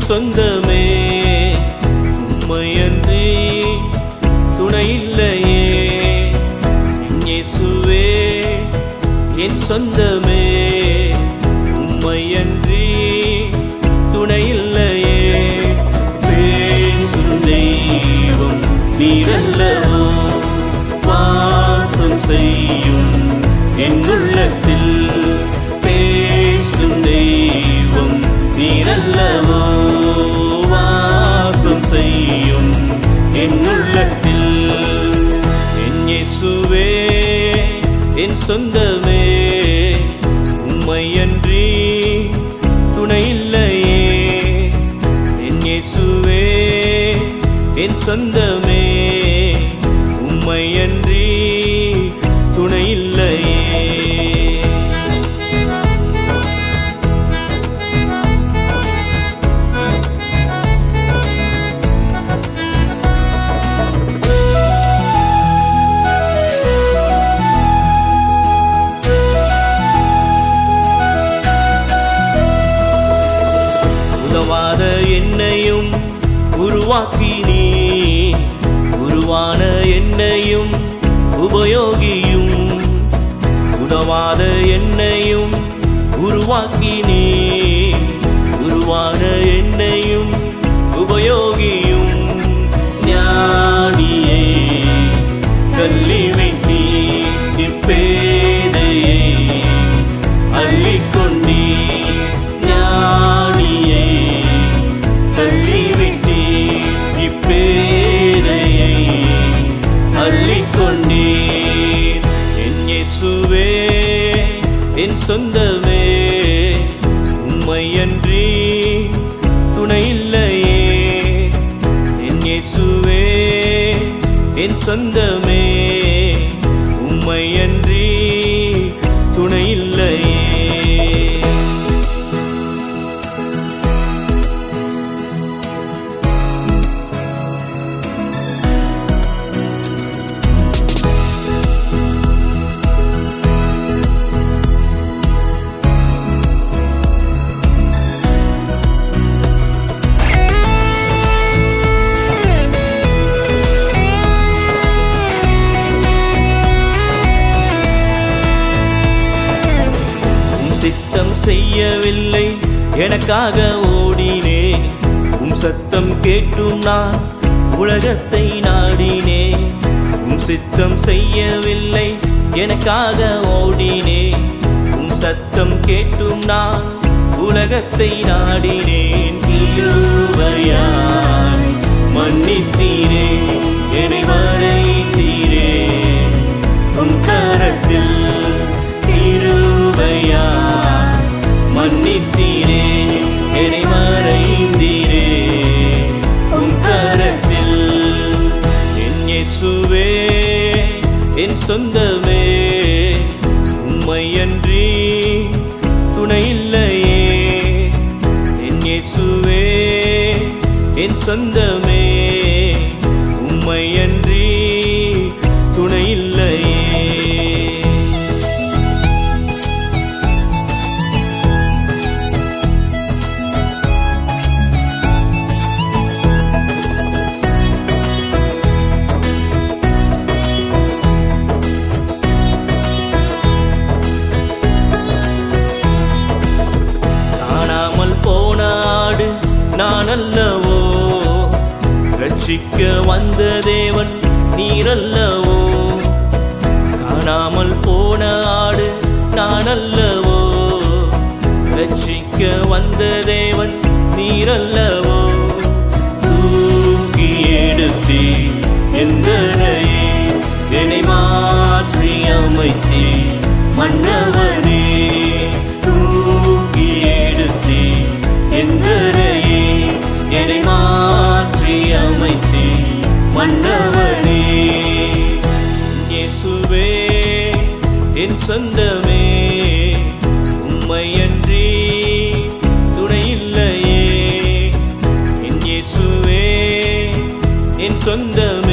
சொந்தமே உம்மையன்றி துணையில்லையே. இயேசுவே என் சொந்தமே உம்மையன்றி துணையில்லையே. பேசும் தெய்வம் நீரல்லவோ, வாசம் செய்யும் என் உள்ளத்தில். பேசும் தெய்வம் நீரல்லவோ, வாசம் செய்யும் என் உள்ளத்தில். என் இயேசுவே என் சொந்தமே உம்மையன்றி துணையில்லையே. என் இயேசுவே என் சொந்தமே உம்மையன்றி துணையில்லையே. உதவாத என்னையும் உருவாக்கி நீ, உருவான என்னையும் உபயோகியும். உதவாத என்னையும் உருவாக்கி நீ, உருவான என்னையும் உபயோகியும். ஞானியை தள்ளிவிட்டி இப்பேதையை அள்ளிக்கொண்டீ. ஞானியை தள்ளிவிட்டி இப்பேதையை அள்ளிக்கொண்டீர். என் இயேசுவே என் சொந்தமே உம்மையன்றி துணையில்லையே. என் இயேசுவே என் சொந்தமே உம்மையன்றி துணையில்லையே. சித்தம் செய்யவில்லை எனக்காக ஓடினேன். உம் சத்தம் கேட்டும் நான் உலகத்தை நாடினேன். உம் சித்தம் செய்யவில்லை எனக்காக ஓடினேன். உம் சத்தம் கேட்டும் நான் உலகத்தை நாடினேன். கிருபையாய் மன்னித்தீரே, என்னை மறைத்தீரே உம் கரத்தில். கிருபையாய் மன்னித்தீரே, என்னை மறைந்தீரே உம் கரத்தில். என் இயேசுவே என் சொந்தமே உம்மையன்றி துணையில்லையே. என் இயேசுவே என் சொந்தமே உம்மையன்றி துணையில்லையே. நான் அல்லவோ, ரட்சிக்க வந்த தேவன் நீரல்லவோ. காணாமல் போன ஆடு நான் அல்லவோ, ரட்சிக்க வந்த தேவன் நீரல்லவோ. தூக்கி எடுத்தீ எந்தனையே, என்னை மாற்றி அமைத்தீ மன்னவனே. தூக்கி எடுத்தீ எந்தனையே, என்னை மாற்றி அமைத்தீ மன்னவனே. இயேசுவே என் சொந்தமே உம்மையன்றி துணையில்லையே. என் இயேசுவே என் சொந்தமே